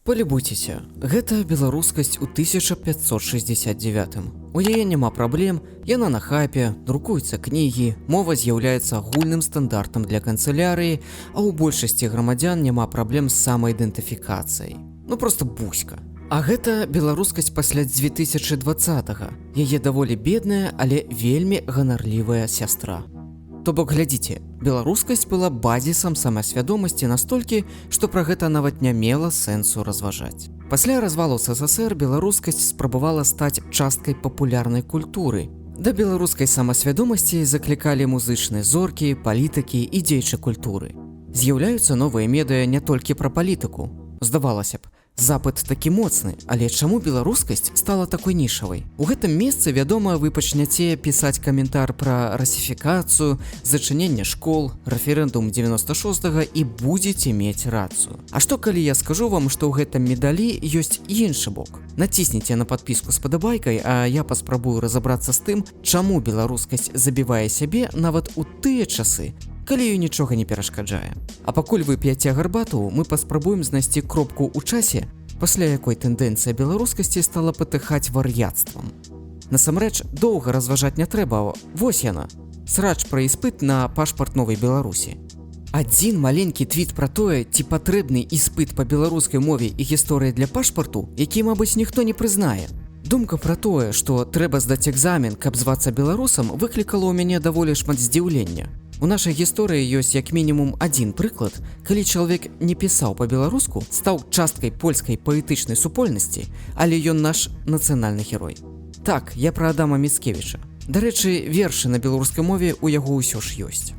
Палюбуйцеся, гэта беларускасць у 1569. У яе няма праблем, яна на хайпе, друкуюцца кнігі, мова з'яўляецца агульным стандартам для канцылярыі, а ў большасці грамадзян няма праблем з самаідэнтыфікацыяй. Ну проста буська. А гэта беларускасць пасля 2020-га. Яе даволі бедная, але вельмі ганарлівая сястра. То бок, глядзіце, беларускасць была базісам самасвядомасці настолькі, што пра гэта нават не мела сэнсу разважаць. Пасля развалу СССР беларускасць спрабавала стаць часткай папулярнай культуры. Да беларускай самасвядомасці заклікалі музычныя зоркі, палітыкі і дзеячы культуры. З'яўляюцца новыя медыа не толькі пра палітыку. Здавалася б, запыт такі моцны, але чаму беларускасць стала такой нішавай? У гэтым месцы, вядома, вы пачняце пісаць каментар пра расіфікацыю, зачыненне школ, рэферэндум 96-га і будзеце мець рацыю. А што калі я скажу вам, што ў гэтым медалі ёсць іншы бок? Націсніце на падпіску з падабайкай, а я паспрабую разабрацца з тым, чаму беларускасць забівае сябе нават у тыя часы, калі ёй нічога не перашкаджае. А пакуль вы п'яце гарбату, мы паспрабуем знайсці кропку ў часе, пасля якой тэндэнцыя беларускасці стала патыхаць вар'яцтвам. Насамрэч, доўга разважаць не трэба, вось яна. Срач пра іспыт на пашпарт новай Беларусі. Адзін маленькі твіт пра тое, ці патрэбны іспыт па беларускай мове і гісторыі для пашпарту, які, мабыць, ніхто не прызнае. Думка пра тое, што трэба здаць экзамен, каб звацца беларусам, выклікала ў мяне даволі шмат здзіўлення. У нашай гісторыі ёсць як мінімум адзін прыклад, калі чалавек не пісаў па-беларуску, стаў часткай польскай паэтычнай супольнасці, але ён наш нацыянальны герой. Так, я пра Адама Міцкевіча. Дарэчы, вершы на беларускай мове ў яго ўсё ж ёсць.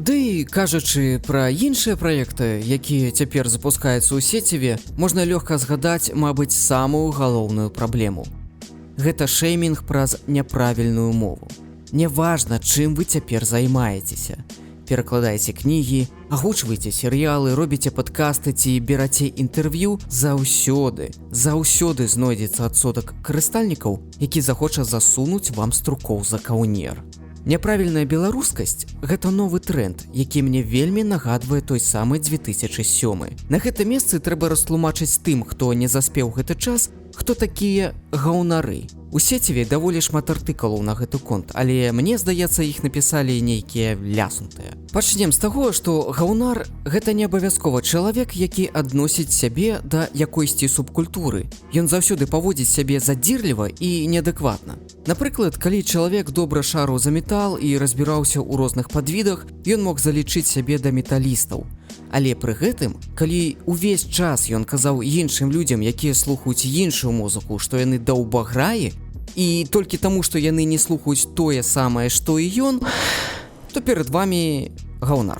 Ды і кажучы пра іншыя праекты, якія цяпер запускаюцца ў сеціве, можна лёгка згадаць, мабыць, самую галоўную праблему. Гэта шэймінг праз няправільную мову. Няважна, чым вы цяпер займаецеся. Перакладаеце кнігі, агучваеце серыялы, робіце падкасты ці бераце інтэрв'ю, заўсёды знойдзецца адсотак карыстальнікаў, які захоча засунуць вам струкоў за каўнер. Няправільная беларускасць – гэта новы тренд, які мне вельмі нагадвае той самы 2007. На гэта месцы трэба растлумачыць тым, хто не заспеў гэты час, хто такія гаўнары. У сеціве даволі шмат артыкулаў на гэты конт, але мне здаецца, іх напісалі нейкія ляснутыя. Пачнем з таго, што гаўнар – гэта не абавязкова чалавек, які адносіць сябе да якойсьці субкультуры. Ён заўсёды паводзіць сябе задзірліва і неадэкватна. Напрыклад, калі чалавек добра шарыў за метал і разбіраўся ў розных падвідах, ён мог залічыць сябе да металістаў. Але пры гэтым, калі ўвесь час ён казаў іншым людзям, якія слухаюць іншую музыку, што яны даўбаграі, і толькі таму, што яны не слухаюць тое самае, што і ён, то перад вамі гаўнар.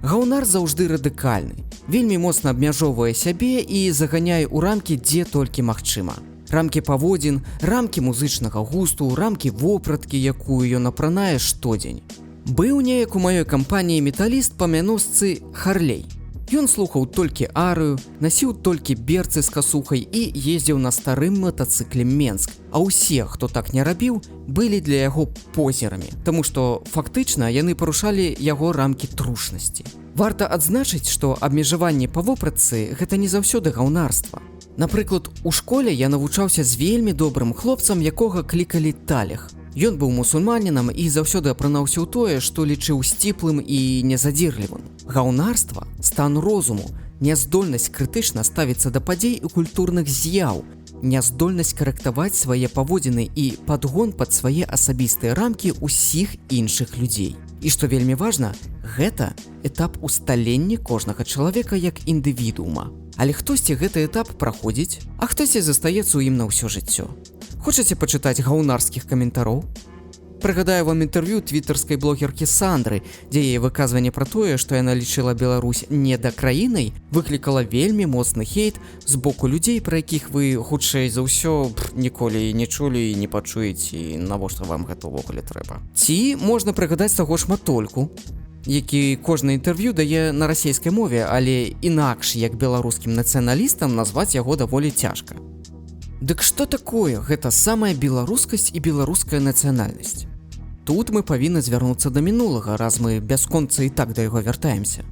Гаўнар заўжды радыкальны, вельмі моцна абмяжоўвае сябе і заганяе ў рамкі, дзе толькі магчыма. Рамкі паводзін, рамкі музычнага густу, рамкі вопраткі, якую ён апранае штодзень. Быў неяк у маёй кампаніі металіст па мяносцы Харлей. Ён слухаў толькі арыю, насіў толькі берцы з касухай і ездзіў на старым матацыкле Менск. А ўсе, хто так не рабіў, былі для яго позерамі, таму што фактычна яны парушалі яго рамкі трушнасці. Варта адзначыць, што абмежаванне па вопратцы – гэта не заўсёды гаўнарства. Напрыклад, у школе я навучаўся з вельмі добрым хлопцам, якога клікалі Талег. Ён быў мусульманінам і заўсёды апранаўся ў тое, што лічыў сціплым і незадзірлівым. Гаўнарства – стан розуму, няздольнасць крытычна ставіцца да падзей і культурных з'яў, няздольнасць карэктаваць свае паводзіны і падгон пад свае асабістыя рамкі ўсіх іншых людзей. І што вельмі важна, гэта этап усталення кожнага чалавека як індывідуума. Але хтосьці гэты этап праходзіць, а хтосьці застаецца ў ім на ўсё жыццё. Хочаце пачытаць гаўнарскіх каментароў? Прыгадаю вам інтэрв'ю твітарскай блогеркі Сандры, дзе яе выказванне пра тое, што яна лічыла Беларусь недакраінай, выклікала вельмі моцны хейт з боку людзей, пра якіх вы, хутчэй за ўсё, ніколі не чулі і не пачуеце, і навошта вам гэта ўвогуле трэба. Ці можна прыгадаць таго ж Матольку, які кожнае інтэрв'ю дае на расейскай мове, але інакш, як беларускім нацыяналістам, назваць яго даволі цяжка. Дык што такое гэта самая беларускасць і беларуская нацыянальнасць? Тут мы павінны звярнуцца да мінулага, раз мы бясконца і так да яго вяртаемся.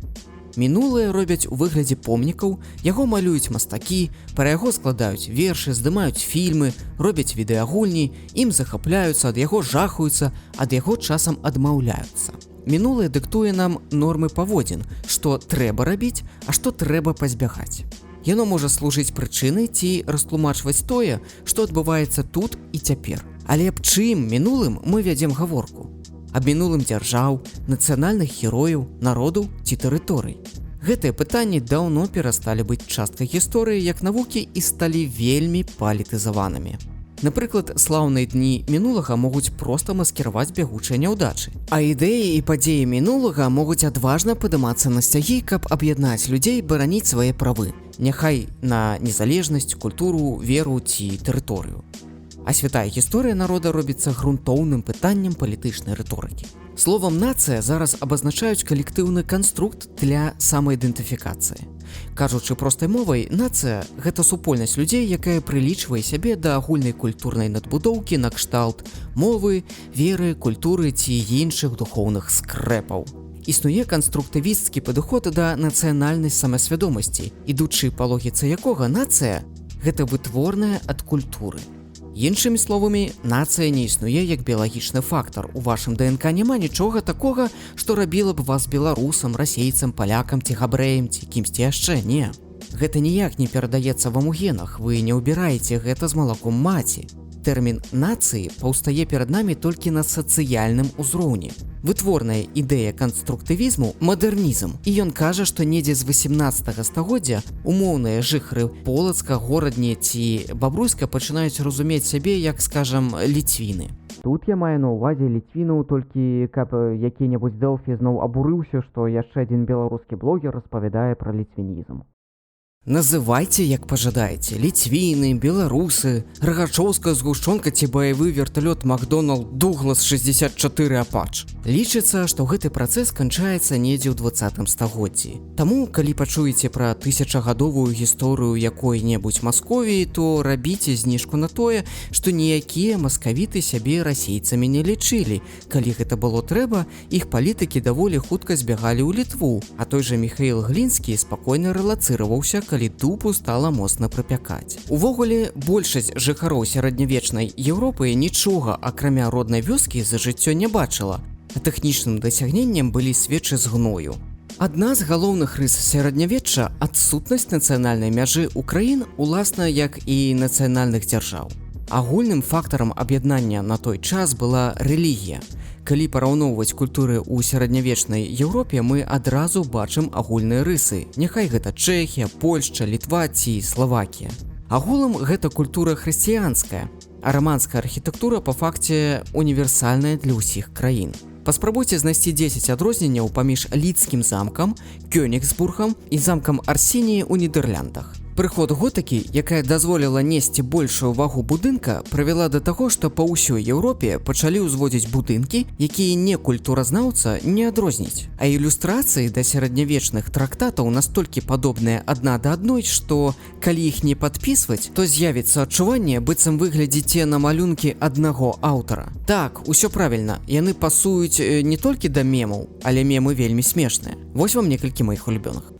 Мінулае робяць у выглядзе помнікаў, яго малююць мастакі, пра яго складаюць вершы, здымаюць фільмы, робяць відэагульні, ім захапляюцца, ад яго жахаюцца, ад яго часам адмаўляюцца. Мінулае дыктуе нам нормы паводзін, што трэба рабіць, а што трэба пазбягаць. Яно можа служыць прычынай ці растлумачваць тое, што адбываецца тут і цяпер. Але аб чым мінулым мы вядзем гаворку? Аб мінулым дзяржаў, нацыянальных герояў, народаў ці тэрыторый. Гэтыя пытанні даўно перасталі быць часткай гісторыі як навукі і сталі вельмі палітызаванымі. Напрыклад, слаўныя дні мінулага могуць проста маскіраваць бягучыя няўдачы. А ідэі і падзеі мінулага могуць адважна падымацца на сцягі, каб аб'яднаць людзей бараніць свае правы. Няхай на незалежнасць, культуру, веру ці тэрыторыю. А святая гісторыя народа робіцца грунтоўным пытаннем палітычнай рыторыкі. Словам «нацыя» зараз абазначаюць калектыўны канструкт для самаідэнтыфікацыі. Кажучы простай мовай, нацыя – гэта супольнасць людзей, якая прылічвае сябе да агульнай культурнай надбудоўкі на кшталт мовы, веры, культуры ці іншых духоўных скрэпаў. Існуе канструктывісцкі падыход да нацыянальнай самасвядомасці, ідучы па логіцы якога нацыя – гэта вытворная ад культуры. Іншымі словамі, нацыя не існуе як біялагічны фактар. У вашым ДНК няма нічога такога, што рабіла б вас беларусам, расейцам, палякам ці габрэем ці кімсьці яшчэ. Не. Гэта ніяк не перадаецца вам у генах, вы не ўбіраеце гэта з малаком маці. Тэрмін «нацыі» паўстае перад намі толькі на сацыяльным узроўні. Вытворная ідэя канструктывізму – мадэрнізм. І ён кажа, што недзе з 18 стагоддзя умоўныя жыхары Полацка, Горадні ці Бабруйска пачынаюць разумець сябе як, скажам, ліцвіны. Тут я маю на ўвазе ліцвінаў, толькі каб які-небудзь Дэлфі зноў абурыўся, што яшчэ адзін беларускі блогер распавядае пра ліцвінізм. Называйце, як пажадаеце, ліцвіны, беларусы, рагачоўская згушчонка ці баявы верталёт Макдоналд Дуглас 64 Апач. Лічыцца, што гэты працэс канчаецца недзе ў 20 стагоддзі. Таму, калі пачуеце пра тысячагадовую гісторыю якой-небудзь Масковіі, то рабіце зніжку на тое, што ніякія маскавіты сябе расейцамі не лічылі. Калі гэта было трэба, іх палітыкі даволі хутка збягалі ў Літву, а той жа Міхаіл Глінскі спакойна рэлацыраваўся, калі дупу стала моцна прапякаць. Увогуле, большасць жыхароў сярэднявечнай Еўропы нічога, акрамя роднай вёскі, за жыццё не бачыла, а тэхнічным дасягненнем былі свечы з гною. Адна з галоўных рыс сярэднявечча – адсутнасць нацыянальнай мяжы ў краін, уласна, як і нацыянальных дзяржаў. Агульным фактарам аб'яднання на той час была рэлігія. Калі параўноўваць культуры ў сярэднявечнай Еўропе, мы адразу бачым агульныя рысы. Няхай гэта Чэхія, Польшча, Літва ці Славакія. Агулам гэта культура хрысціянская, а раманская архітэктура па факце універсальная для ўсіх краін. Паспрабуйце знайсці 10 адрозненняў паміж Лідскім замкам, Кёнігсбургам і замкам Арсеніі ў Нідэрляндах. Прыход готыкі, якая дазволіла несці большую вагу будынка, прывяла да таго, што па ўсёй Еўропе пачалі ўзводзіць будынкі, якія не культуразнаўца не адрозніць. А ілюстрацыі да сярэднявечных трактатаў настолькі падобныя адна да адной, што калі іх не падпісваць, то з'явіцца адчуванне, быццам выглядзіце на малюнкі аднаго аўтара. Так, усё правільна, яны пасуюць не толькі да мемаў, але мемы вельмі смешныя. Вось вам некалькі маіх улюбёных.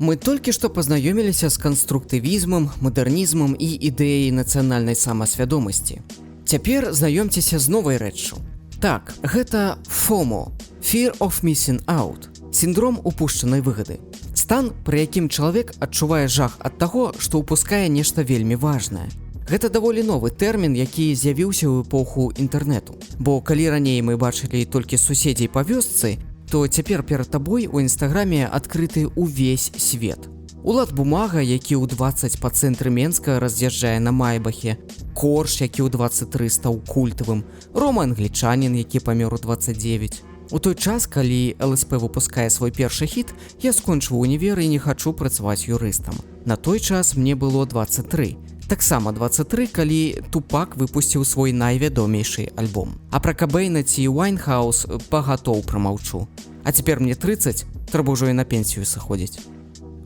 Мы толькі што пазнаёміліся з канструктывізмам, мадэрнізмам і ідэяй нацыянальнай самасвядомасці. Цяпер знаёмцеся з новай рэччу. Так, гэта FOMO – Fear of Missing Out – сіндром упушчанай выгады. Стан, пры якім чалавек адчувае жах ад таго, што ўпускае нешта вельмі важнае. Гэта даволі новы тэрмін, які з'явіўся ў эпоху інтэрнэту. Бо калі раней мы бачылі толькі суседзей па вёсцы, то цяпер перад табой у інстаграме адкрыты ўвесь свет. Улад Бумага, які ў 20 па цэнтры Менска раз'язджае на Майбахе, Корж, які ў 23 стаў культавым, Рома Англічанін, які памёр у 29. У той час, калі ЛСП выпускае свой першы хіт, я скончыў універ і не хачу працаваць юрыстам. На той час мне было 23. Таксама 23, калі Тупак выпусціў свой найвядомейшы альбом. А пра Кабэйна ці Уайнхаус пагатоў прамаўчу. А цяпер мне 30, трэба ўжо і на пенсію сыходзіць.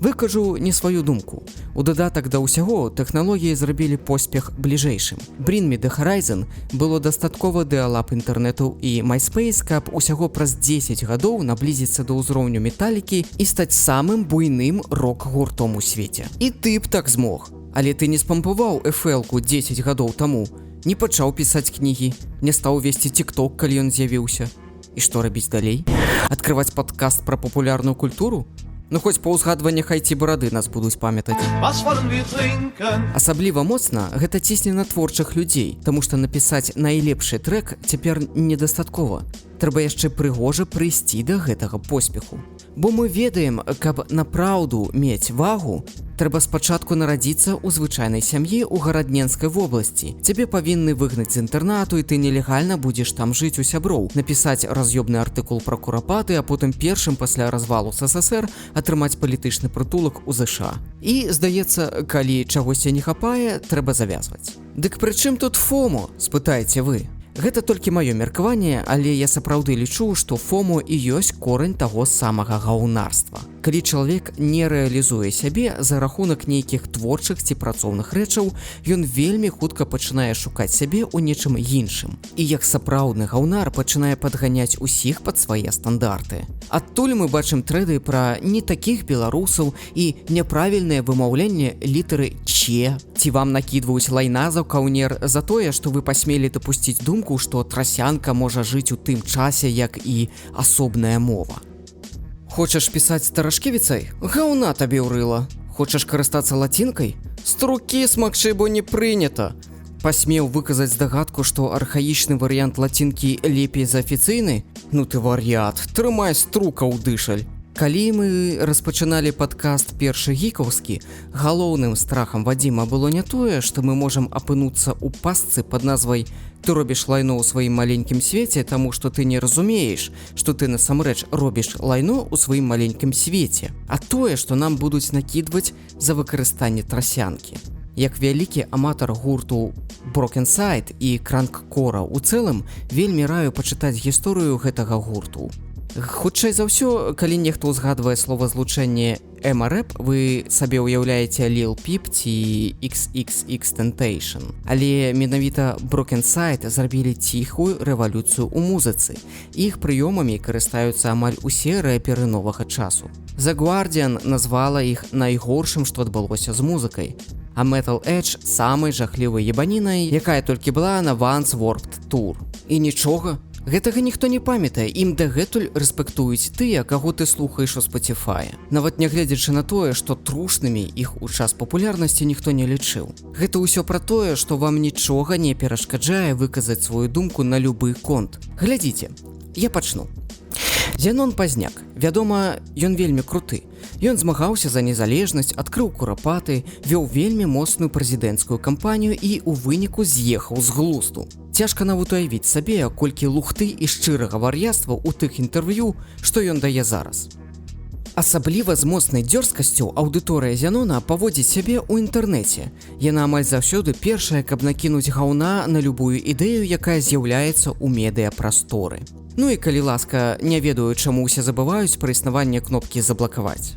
Выкажу не сваю думку. У дадатак да ўсяго тэхналогіі зрабілі поспех бліжэйшым. Bring Me The Horizon было дастаткова дыалап інтэрнэту і MySpace, каб усяго праз 10 гадоў наблізіцца да ўзроўню Металлікі і стаць самым буйным рок-гуртом у свеце. І ты б так змог. Але ты не спампаваў FL-ку 10 гадоў таму, не пачаў пісаць кнігі, не стаў весці TikTok, калі ён з'явіўся. І што рабіць далей? Адкрываць падкаст пра папулярную культуру? Ну хоць па ўзгадваннях айці-барады нас будуць памятаць. Асабліва моцна гэта цісне на творчых людзей, таму што напісаць найлепшы трэк цяпер недастаткова. Трэба яшчэ прыгожа прыйсці да гэтага поспеху. Бо мы ведаем, каб напраўду мець вагу, трэба спачатку нарадзіцца ў звычайнай сям'і ў гарадненскай вобласці. Цябе павінны выгнаць з інтэрнату, і ты нелегальна будзеш там жыць у сяброў, напісаць раз'ёбны артыкул пра курапаты, а потым першым пасля развалу СССР атрымаць палітычны прытулак у ЗША. І, здаецца, калі чагосьці не хапае, трэба завязваць. Дык пры чым тут FOMO, спытаеце вы? Гэта толькі маё меркаванне, але я сапраўды лічу, што FOMO і ёсць корань таго самага гаўнарства. Калі чалавек не рэалізуе сябе за рахунак нейкіх творчых ці працоўных рэчаў, ён вельмі хутка пачынае шукаць сябе ў нечым іншым. І як сапраўдны гаўнар пачынае падганяць усіх пад свае стандарты. Адтуль мы бачым трэды пра не такіх беларусаў і няправільнае вымаўленне літары «че». Ці вам накідваюць лайна за каўнер за тое, што вы пасмелі дапусціць думку, што трасянка можа жыць у тым часе, як і асобная мова. Хочаш пісаць старашкевіцай? Гаўна табе ўрыла. Хочаш карыстацца лацінкай? Струкі смакчы, бо не прынята. Пасмеў выказаць здагадку, што архаічны варыянт лацінкі лепей за афіцыйны? Ну ты вар'ят, трымай струка ў дышаль. Калі мы распачыналі падкаст першы гікаўскі, галоўным страхам Вадзіма было не тое, што мы можам апынуцца ў пастцы пад назвай «Ты робіш лайно ў сваім маленькім свеце, таму што ты не разумееш, што ты насамрэч робіш лайно ў сваім маленькім свеце», а тое, што нам будуць накідваць за выкарыстанне трасянкі. Як вялікі аматар гурту Broken Side і кранккора ў цэлым, вельмі раю пачытаць гісторыю гэтага гурту. Хутчэй за ўсё, калі нехта ўзгадвае словазлучэнне «эма-рэп», вы сабе ўяўляеце Lil Peep ці XXXTentacion. Але менавіта Broken Side зрабілі ціхую рэвалюцыю ў музыцы. Іх прыёмамі карыстаюцца амаль усе рэперы новага часу. The Guardian назвала іх найгоршым, што адбылося з музыкай. А Metal Edge самай жахлівай ебанінай, якая толькі была на Vans Warped Tour. І нічога. Гэтага ніхто не памятае, ім дагэтуль рэспектуюць тыя, каго ты слухаеш у Spotify. Нават нягледзячы на тое, што трушнымі іх у час папулярнасці ніхто не лічыў. Гэта ўсё пра тое, што вам нічога не перашкаджае выказаць сваю думку на любы конт. Глядзіце, я пачну. Зянон Пазняк. Вядома, ён вельмі круты. Ён змагаўся за незалежнасць, адкрыў курапаты, вёў вельмі моцную прэзідэнцкую кампанію і ў выніку з'ехаў з глузду. Цяжка нават уявіць сабе, колькі лухты і шчырага вар'яцтва ў тых інтэрв'ю, што ён дае зараз. Асабліва з моцнай дзёрзкасцю аўдыторыя Зянона паводзіць сябе ў інтэрнэце. Яна амаль заўсёды першая, каб накінуць гаўна на любую ідэю, якая з'яўляецца ў медыяпрасторы. Ну і калі ласка, не ведаю, чаму ўсе забываюць пра існаванне кнопкі «Заблакаваць».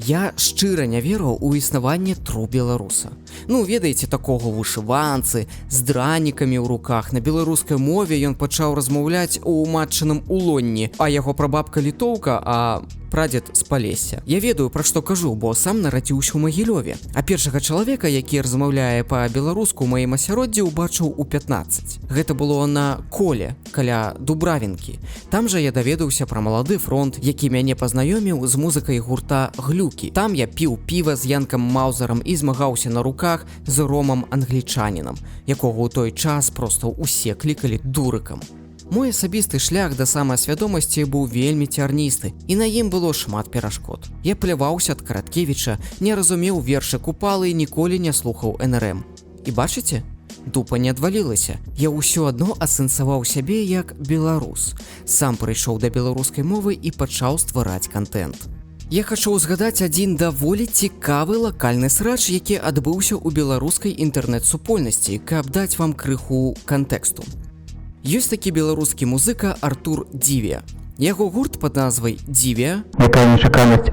Я шчыра не веру ў існаванне тру беларуса. Ну, ведаеце, такога вышыванцы, з дранікамі ў руках. На беларускай мове ён пачаў размаўляць у матчыным улонні, а яго прабабка літоўка, а прадзед з Палесся. Я ведаю, пра што кажу, бо сам нарадзіўся ў Магілёве. А першага чалавека, які размаўляе па-беларуску ў маім асяроддзі, убачыў у 15. Гэта было на Коле, каля Дубравінкі. Там жа я даведаўся пра малады фронт, які мяне пазнаёміў з музыкай гурта «Глюкі». Там я піў піва з Янкам Маузерам і змагаўся на руках з Ромам Англічанінам, якога ў той час проста ўсе клікалі дурыкам. Мой асабісты шлях да самаасвядомасці быў вельмі цярністы, і на ім было шмат перашкод. Я пляваўся ад Караткевіча, не разумеў вершы Купалы і ніколі не слухаў НРМ. І бачыце? Дупа не адвалілася. Я ўсё адно асэнсаваў сябе як беларус. Сам прыйшоў да беларускай мовы і пачаў ствараць кантэнт. Я хачу ўзгадаць адзін даволі цікавы лакальны срач, які адбыўся ў беларускай інтэрнэт-супольнасці, каб даць вам крыху кантэксту. Ёсць такі беларускі музыка Артур Дзівія. Яго гурт пад назвай «Дзівія»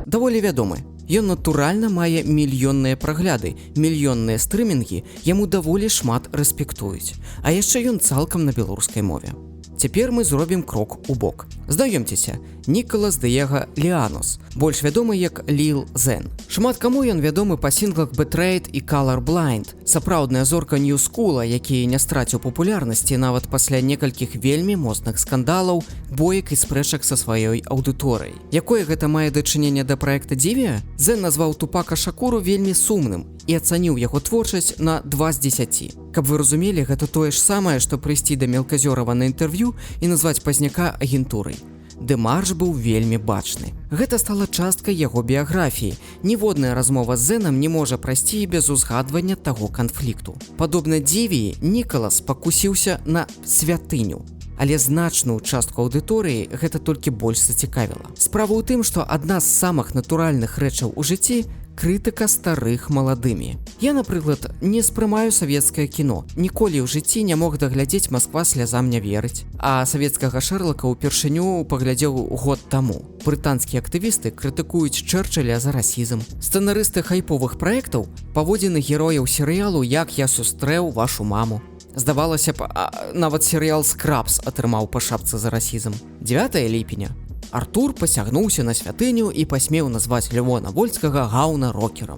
даволі вядомы. Ён натуральна мае мільённыя прагляды, мільённыя стрымінгі, яму даволі шмат рэспектуюць. А яшчэ ён цалкам на беларускай мове. Цяпер мы зробім крок у бок. Знаёмцеся, Нікалас Дыега Ліанус, больш вядомы як Ліл Зен. Шмат каму ён вядомы па сінглах Betrayed і Colorblind, сапраўдная зорка нью-скула, які не страціў папулярнасці нават пасля некалькіх вельмі моцных скандалаў, боек і спрэчак са сваёй аўдыторыяй. Якое гэта мае дачыненне да праекта Дівія? Зен назваў Тупака Шакуру вельмі сумным і ацаніў яго творчасць на 2 з 10. Каб вы разумелі, гэта тое ж самае, што прыйсці да Мелказёрава на інтэрв'ю і назваць пазняка агентурай. Дэмарш быў вельмі бачны. Гэта стала часткай яго біяграфіі. Ніводная размова з Зенам не можа прайсці без узгадвання таго канфлікту. Падобна Дівіі, Нікалас пакусіўся на святыню. Але значную частку аўдыторыі гэта толькі больш зацікавіла. Справа ў тым, што адна з самых натуральных рэчаў у жыцці – крытыка старых маладымі. Я, напрыклад, не спрымаю савецкае кіно. Ніколі ў жыцці не мог даглядзець «Масква слязам не верыць», а савецкага Шэрлака ўпершыню паглядзеў год таму. Брытанскія актывісты крытыкуюць Чэрчыля за расізм. Сцэнарысты хайповых праектаў паводзіны герояў серыялу «Як я сустрэў вашу маму». Здавалася б, нават серыял «Скрабс» атрымаў па шапцы за расізм. 9 ліпеня. Артур пасягнуўся на святыню і пасмеў назваць Лявона Вольскага гаўна-рокерам.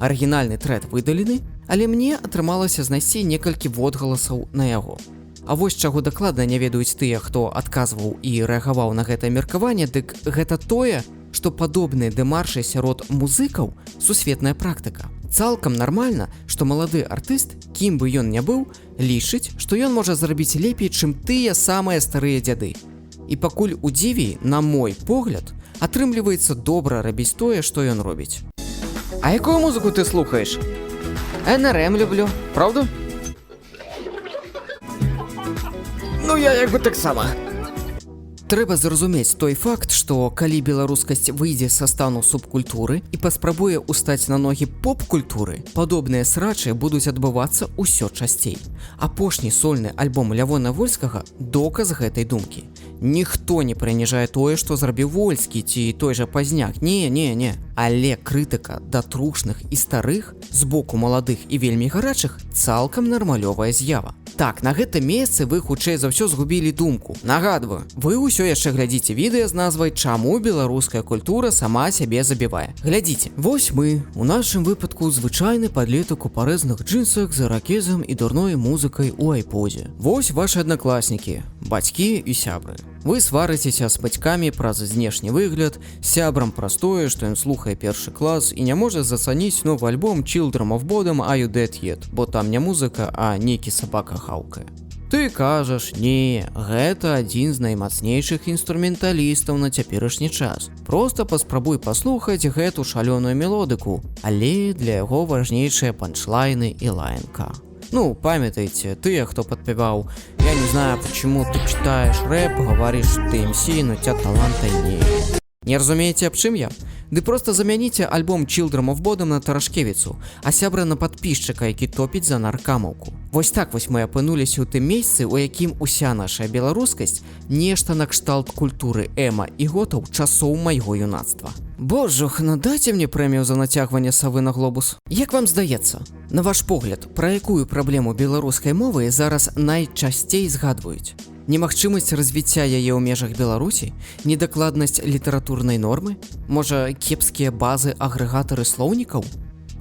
Арыгінальны трэд выдалены, але мне атрымалася знайсці некалькі водгаласаў на яго. А вось чаго дакладна не ведаюць тыя, хто адказваў і рэагаваў на гэтае меркаванне, дык гэта тое, што падобныя дэмаршы сярод музыкаў сусветная практыка. Цалкам нармальна, што малады артыст, кім бы ён не быў, лічыць, што ён можа зрабіць лепей, чым тыя самыя старыя дзяды. І пакуль у Дівіі, на мой погляд, атрымліваецца добра рабіць тое, што ён робіць. А якую музыку ты слухаеш? НРМ люблю, правда? Ну я як бы таксама. Трэба зразумець той факт, што калі беларускасць выйдзе са стану субкультуры і паспрабуе ўстаць на ногі поп-культуры, падобныя срачы будуць адбывацца ўсё часцей. Апошні сольны альбом Лявона Вольскага – доказ гэтай думкі. Ніхто не прыніжае тое, што зрабіў Вольскі ці той жа Пазняк. Не. Але крытыка да трушных і старых з боку маладых і вельмі гарачых цалкам нармалёвая з'ява. Так, на гэтым месцы вы хутчэй за ўсё згубілі думку. Нагадваю, вы ўсё яшчэ глядзіце відэа з назвай «Чаму беларуская культура сама сябе забівае». Глядзіце. Вось мы, у нашым выпадку звычайны падлетак у парэзных джинсах з іракезам і дурной музыкай у айподзе. Вось вашы аднакласнікі, бацькі і сябры. Вы сварыцеся з бацькамі праз знешні выгляд, сябрам праз тое, што ён слухае першы клас і не можа зацаніць новы альбом Children of Bodom Are You Dead Yet, бо там не музыка, а нейкі сабака хаўкае. Ты кажаш, не, гэта адзін з наймацнейшых інструменталістаў на цяперашні час. Проста паспрабуй паслухаць гэту шалёную мелодыку, але для яго важнейшыя панчлайны і лайнка. Ну, памятайте, тыя, хто падпяваў «Я не знаю, почему ты читаешь рэп, говоришь, ты МС, но тебя таланта нет». Не разумееце, аб чым я? Ды проста замяніце альбом Children of Bodom на Тарашкевіцу, а сябра на падпісчыка, які топіць за наркамаўку. Вось так вось мы апынуліся ў тым месцы, у якім уся наша беларускасць нешта накшталт культуры эма і готаў часоў майго юнацтва. Божух, надайце мне прэмію за нацягванне савы на глобус. Як вам здаецца? На ваш погляд, пра якую праблему беларускай мовы зараз найчасцей згадваюць? Немагчымасць развіцця яе ў межах Беларусі, недакладнасць літаратурнай нормы, можа, кепскія базы агрэгатары слоўнікаў?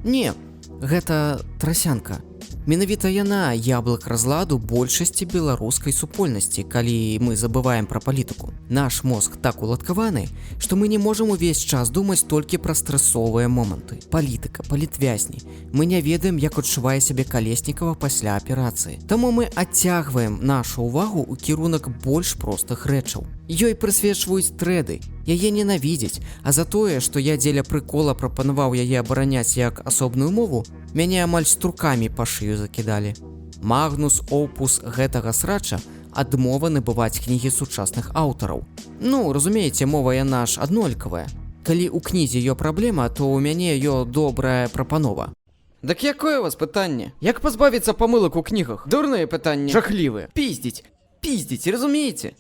Не, гэта трасянка. Менавіта яна яблык разладу большасці беларускай супольнасці, калі мы забываем пра палітыку. Наш мозг так уладкаваны, што мы не можам увесь час думаць толькі пра стрэсовыя моманты. Палітыка, палітвязні. Мы не ведаем, як адчувае сябе Калеснікава пасля аперацыі. Таму мы адцягваем нашу ўвагу ў кірунак больш простых рэчаў. Ёй прысвечваюць трэды, яе ненавідзяць, а за тое, што я дзеля прыкола прапанаваў яе абараняць як асобную мову, мяне амаль струкамі па шыю закідалі. Магнус опус гэтага срача адмова набываць кнігі сучасных аўтараў. Ну, разумееце, мова яна ж аднолькавая. Калі ў кнізе ё праблема, то ў мяне ё добрая прапанова. Дак якое у вас пытанне? Як пазбавіцца памылак у кнігах? Дурныя пытанні. Жахлівыя. Пиздзіць, разумееце?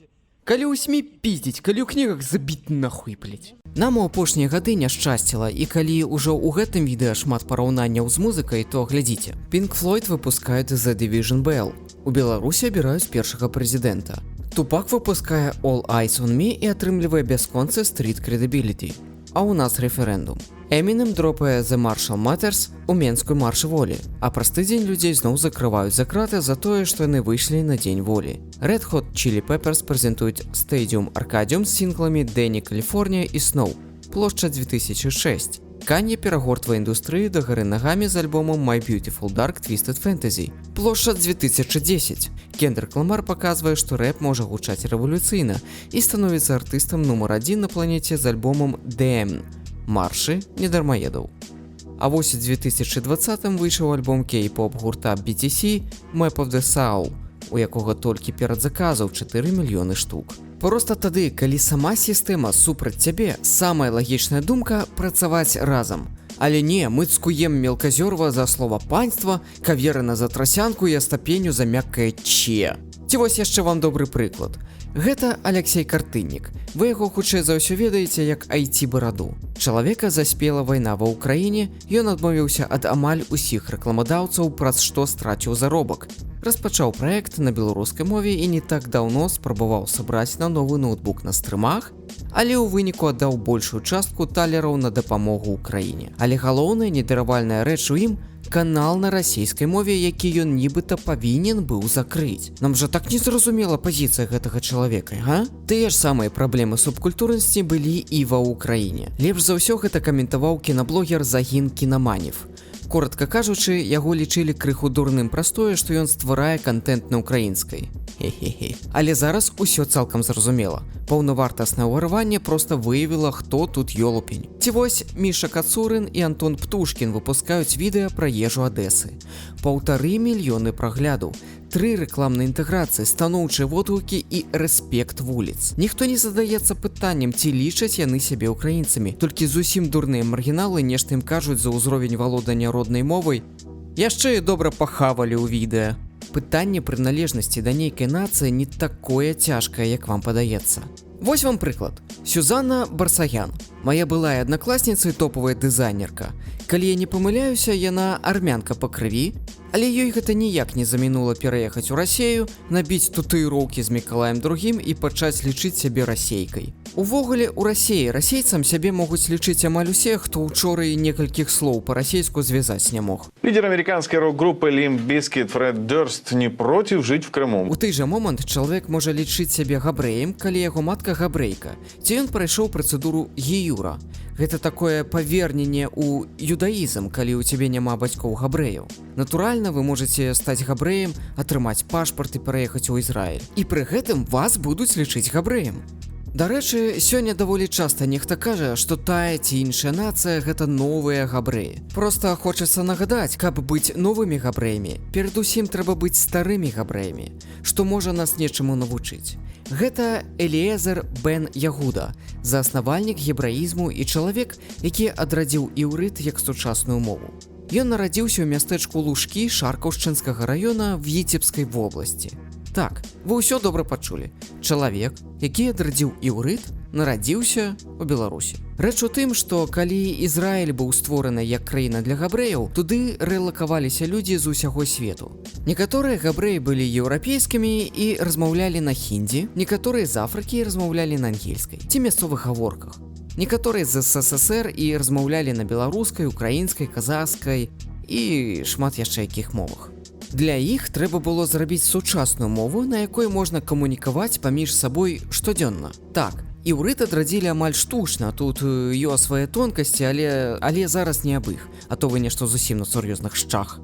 Калі ў СМі пиздзіць, калі ў кнігах забіць нахуй, блядь. Нам у апошнія гады няшчасціла, і калі ўжо ў гэтым відэа шмат параўнанняў з музыкай, то глядзіце. Pink Floyd выпускаюць The Division Bell. У Беларусі абіраюць першага прэзідэнта. Тупак выпускае All Eyes on Me і атрымлівае бясконцы Street Credibility. А ў нас рэферэндум. Eminem дропае The Marshall Matters у Менскую марш волі, а праз тыдзень людзей зноў закрываюць за краты за тое, што яны выйшлі на дзень волі. Red Hot Chili Peppers прэзентуюць Stadium Arcadium з сінкламі Danny California і Snow, плошча 2006. Канье перагортвае індустрыю да гары нагамі з альбомом My Beautiful Dark Twisted Fantasy, плошча 2010. Кендрик Ламар паказвае, што рэп можа гучаць рэвалюцыйна і становіцца артыстам нумар 1 на планеце з альбомом Damn. Маршы недармаедаў. А вось у 2020 выйшаў альбом кей-поп гурта BTC Map of the Soul, у якога толькі перадзаказаў 4 мільёны штук. Проста тады, калі сама сістэма супраць цябе, самая лагічная думка працаваць разам. Але не, мы цкуем мелказёрва за слова панства, каверына за трасянку і астапеню за мяккае че. Ці вось яшчэ вам добры прыклад. Гэта Алексей Картыннік. Вы яго хутчэй за ўсё ведаеце як IT-бараду. Чалавека заспела вайна ва ўкраіне, ён адмовіўся ад амаль усіх рэкламадаўцаў, праз што страціў заробак. Распачаў праект на беларускай мове і не так даўно спрабаваў сабраць на новы ноутбук на стрымах, але ў выніку аддаў большую частку талераў на дапамогу ўкраіне. Але галоўная недаравальная рэч у ім – канал на расійскай мове, які ён нібыта павінен быў закрыць. Нам жа так незразумела пазіцыя гэтага чалавека, га? Тыя ж самыя праблемы субкультурнасці былі і ва ўкраіне. Лепш за ўсё гэта каментаваў кінаблогер Загін Кінаманев. Коротка кажучы, яго лічылі крыху дурным праз тое, што ён стварае кантэнт на ўкраінскай. Хе-хе-хе. Але зараз усё цалкам зразумела. Паўнавартаснае ўгарванне проста выявіла, хто тут ёлупень. Ці вось Міша Кацурын і Антон Птушкін выпускаюць відэа пра ежу Адэсы. 1,5 мільёны праглядаў, 3 рэкламныя інтэграцыі, станоўчыя водгукі і рэспект вуліц. Ніхто не задаецца пытаннем, ці лічаць яны сябе ўкраінцамі. Толькі зусім дурныя маргіналы нешта ім кажуць за ўзровень валодання роднай мовай. Яшчэ і добра пахавалі ў відэа. Пытанне прыналежнасці да нейкай нацыі не такое цяжкае, як вам падаецца. Вось вам прыклад. Сюзанна Барсаян. Мая былая аднакласніца і топавая дызайнерка. Калі я не памыляюся, яна армянка па крыві, але ёй гэта ніяк не замінула пераехаць у Расею, набіць татуіроўкі з Мікалаем II і пачаць лічыць сябе расейкай. Увогуле, у Расеі расейцам сябе могуць лічыць амаль усе, хто учора і некалькіх слоў па-расейску звязаць не мог. Лидер американской рок-группы Limp Bizkit Фред Дёрст не против жить в Крыму. У той жа момант чалавек можа лічыць сябе габрэем, калі яго матка габрэйка, ці ён прайшоў працэдуру гіюра. Гэта такое паверненне ў юдаізм, калі ў цябе няма бацькоў габрэяў. Натуральна, вы можаце стаць габрэем, атрымаць пашпарт і пераехаць у Ізраіль. І пры гэтым вас будуць лічыць габрэем. Дарэчы, сёння даволі часта нехта кажа, што тая ці іншая нацыя – гэта новыя габрэі. Проста хочацца нагадаць, каб быць новымі габрэямі, перадусім трэба быць старымі габрэямі, што можа нас нечаму навучыць. Гэта Эліезер бен Ягуда, зааснавальнік гебраізму і чалавек, які адрадзіў іўрыт як сучасную мову. Ён нарадзіўся ў мястэчку Лужкі Шаркаўшчынскага раёна Віцебскай вобласці. Так, вы ўсё добра пачулі. Чалавек, які адрадзіў іўрыт, нарадзіўся у Беларусі. Рэч у тым, што калі Ізраіль быў створаны як краіна для габрэяў, туды рэлакаваліся людзі з усяго свету. Некаторыя габрэі былі еўрапейскімі і размаўлялі на хіндзі, некаторыя з Афрыкі размаўлялі на ангельскай ці мясцовых гаворках. Некаторыя з СССР і размаўлялі на беларускай, украінскай, казахскай і шмат яшчэ якіх мовах. Для іх трэба было зрабіць сучасную мову, на якой можна камунікаваць паміж сабой штодзённа. Так, іўрыт адрадзілі амаль штучна, тут ёсць свае тонкасці, але зараз не аб іх, а то вы нешта зусім на сур'ёзных шчах.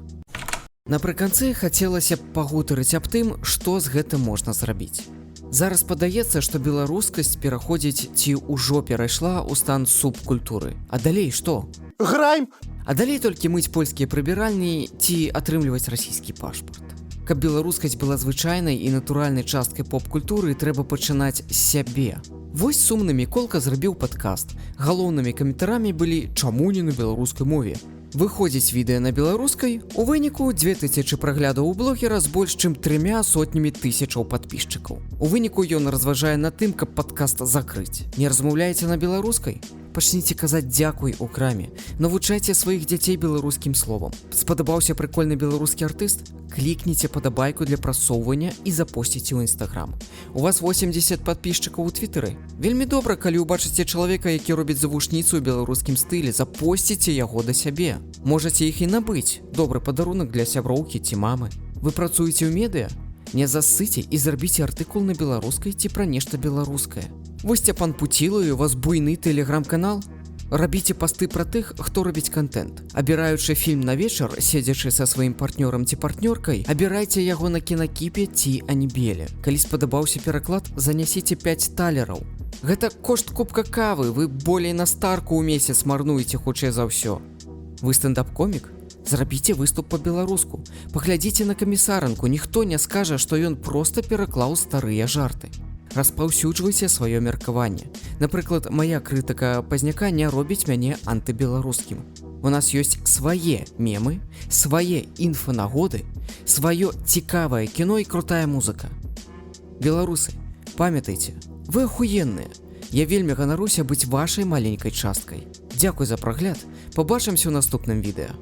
Напрыканцы хацелася б пагутарыць аб тым, што з гэтым можна зрабіць. Зараз падаецца, што беларускасць пераходзіць ці ўжо перайшла ў стан субкультуры. А далей што? Граем! А далей толькі мыць польскія прыбіральні ці атрымліваць расійскі пашпарт. Каб беларускасць была звычайнай і натуральнай часткай поп-культуры, трэба пачынаць з сябе. Вось сумны Міколка зрабіў падкаст. Галоўнымі каментарамі былі «Чаму не на беларускай мове?». Выходзіць відэа на беларускай, у выніку 2000 праглядаў у блогера з больш чым 3 сотнямі тысячаў падпісчыкаў. У выніку ён разважае на тым, каб падкаст закрыць. Не размаўляеце на беларускай? Пачніце казаць дзякуй у краме. Навучайце сваіх дзяцей беларускім словам. Спадабаўся прыкольны беларускі артыст? Клікніце падабайку для прасоўвання і запосціце ў Instagram. У вас 80 падпісчыкаў у Твіттеры? Вельмі добра, калі ўбачыце чалавека, які робіць завушніцу ў беларускім стылі, запосціце яго да сябе. Можаце іх і набыць. Добры падарунак для сяброўкі ці мамы. Вы працуеце ў медыа? Не засыце і зрабіце артыкул на беларускай ці пра нешта беларускае. Вы Сцяпан Пуціло і у вас буйны тэлеграм-канал? Рабіце пасты пра тых, хто робіць контент. Абіраючы фільм на вечар, седзячы са сваім партнёрам ці партнёркай, абірайце яго на Кінакіпе ці Анібеле. Калі спадабаўся пераклад, занясіце 5 талераў. Гэта кошт кубка кавы, вы болей на старку ў месяц марнуеце хутчэй за ўсё. Вы стендап-комік? Зрабіце выступ па-беларуску. Паглядзіце на камісаранку, ніхто не скажа, што ён проста пераклаў старыя жарты. Распаўсюджвайце сваё меркаванне. Напрыклад, мая крытыка Пазняка не робіць мяне антыбеларускім. У нас ёсць свае мемы, свае інфанагоды, сваё цікавае кіно і крутая музыка. Беларусы, памятайце, вы ахуенныя. Я вельмі ганаруся быць вашай маленькай часткай. Дзякуй за прагляд. Пабачымся ў наступным відэа.